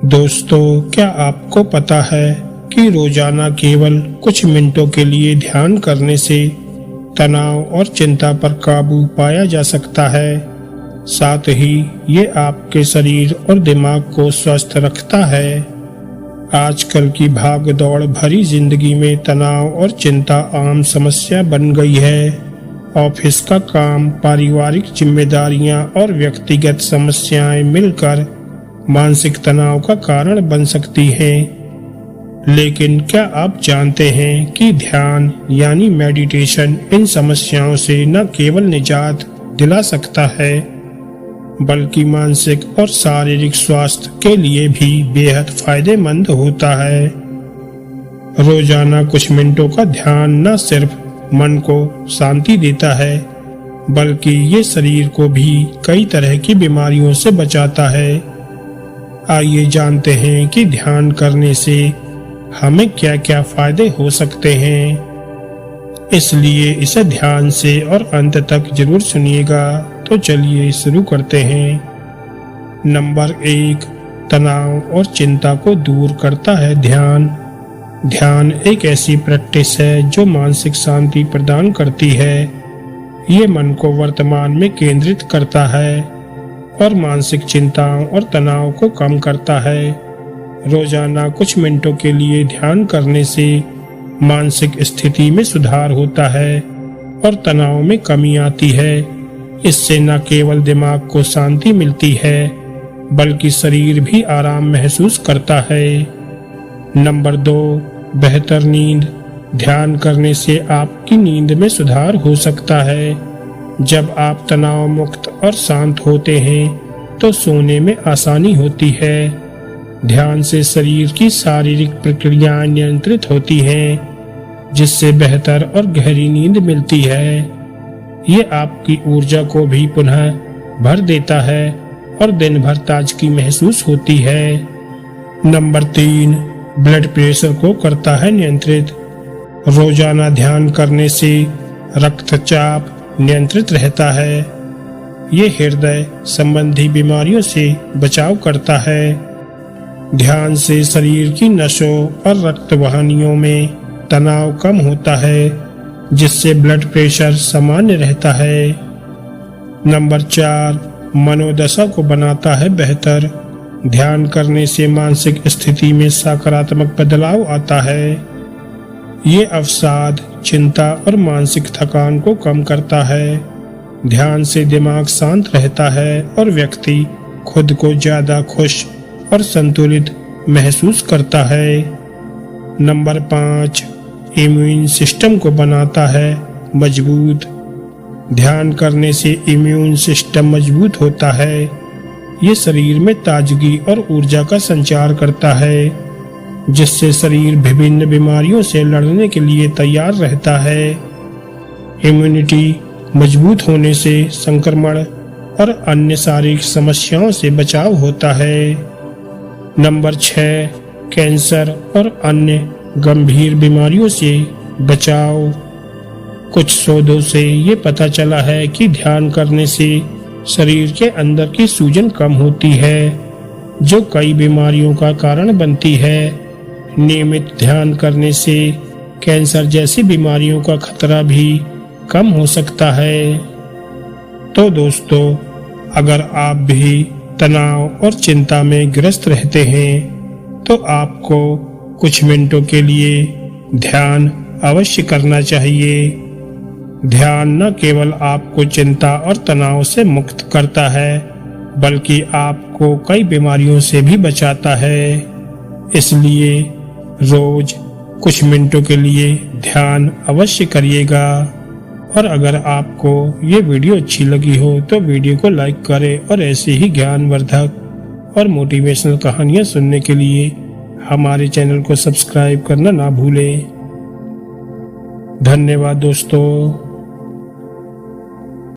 दोस्तों, क्या आपको पता है कि रोजाना केवल कुछ मिनटों के लिए ध्यान करने से तनाव और चिंता पर काबू पाया जा सकता है। साथ ही ये आपके शरीर और दिमाग को स्वस्थ रखता है। आजकल की भाग-दौड़ भरी जिंदगी में तनाव और चिंता आम समस्या बन गई है। ऑफिस का काम, पारिवारिक जिम्मेदारियां और व्यक्तिगत समस्याएं मिलकर मानसिक तनाव का कारण बन सकती हैं। लेकिन क्या आप जानते हैं कि ध्यान यानी मेडिटेशन इन समस्याओं से न केवल निजात दिला सकता है, बल्कि मानसिक और शारीरिक स्वास्थ्य के लिए भी बेहद फायदेमंद होता है। रोजाना कुछ मिनटों का ध्यान न सिर्फ मन को शांति देता है, बल्कि ये शरीर को भी कई तरह की बीमारियों से बचाता है। आइए जानते हैं कि ध्यान करने से हमें क्या-क्या फायदे हो सकते हैं। इसलिए इसे ध्यान से और अंत तक जरूर सुनिएगा। तो चलिए शुरू करते हैं। नंबर 1, तनाव और चिंता को दूर करता है ध्यान। ध्यान एक ऐसी प्रैक्टिस है जो मानसिक शांति प्रदान करती है। ये मन को वर्तमान में केंद्रित करता है और मानसिक चिंताओं और तनाव को कम करता है। रोजाना कुछ मिनटों के लिए ध्यान करने से मानसिक स्थिति में सुधार होता है और तनाव में कमी आती है। इससे न केवल दिमाग को शांति मिलती है, बल्कि शरीर भी आराम महसूस करता है। नंबर 2, बेहतर नींद। ध्यान करने से आपकी नींद में सुधार हो सकता है। जब आप तनाव मुक्त और शांत होते हैं तो सोने में आसानी होती है। ध्यान से शरीर की शारीरिक प्रक्रियाएं नियंत्रित होती हैं, जिससे बेहतर और गहरी नींद मिलती है। ये आपकी ऊर्जा को भी पुनः भर देता है और दिन भर ताजगी महसूस होती है। नंबर 3, ब्लड प्रेशर को करता है नियंत्रित। रोजाना ध्यान करने से रक्तचाप नियंत्रित रहता है। ये हृदय संबंधी बीमारियों से बचाव करता है। ध्यान से शरीर की नसों और रक्त वाहिनियों में तनाव कम होता है, जिससे ब्लड प्रेशर सामान्य रहता है। नंबर 4, मनोदशा को बनाता है बेहतर। ध्यान करने से मानसिक स्थिति में सकारात्मक बदलाव आता है। ये अवसाद, चिंता और मानसिक थकान को कम करता है। ध्यान से दिमाग शांत रहता है और व्यक्ति खुद को ज्यादा खुश और संतुलित महसूस करता है। नंबर 5, इम्यून सिस्टम को बनाता है मजबूत। ध्यान करने से इम्यून सिस्टम मजबूत होता है। ये शरीर में ताजगी और ऊर्जा का संचार करता है, जिससे शरीर विभिन्न बीमारियों से लड़ने के लिए तैयार रहता है। इम्यूनिटी मजबूत होने से संक्रमण और अन्य शारीरिक समस्याओं से बचाव होता है। नंबर 6, कैंसर और अन्य गंभीर बीमारियों से बचाव। कुछ शोधों से ये पता चला है कि ध्यान करने से शरीर के अंदर की सूजन कम होती है, जो कई बीमारियों का कारण बनती है। नियमित ध्यान करने से कैंसर जैसी बीमारियों का खतरा भी कम हो सकता है। तो दोस्तों, अगर आप भी तनाव और चिंता में ग्रस्त रहते हैं, तो आपको कुछ मिनटों के लिए ध्यान अवश्य करना चाहिए। ध्यान न केवल आपको चिंता और तनाव से मुक्त करता है, बल्कि आपको कई बीमारियों से भी बचाता है। इसलिए रोज कुछ मिनटों के लिए ध्यान अवश्य करिएगा। और अगर आपको ये वीडियो अच्छी लगी हो तो वीडियो को लाइक करें और ऐसे ही ज्ञानवर्धक और मोटिवेशनल कहानियाँ सुनने के लिए हमारे चैनल को सब्सक्राइब करना ना भूलें। धन्यवाद दोस्तों।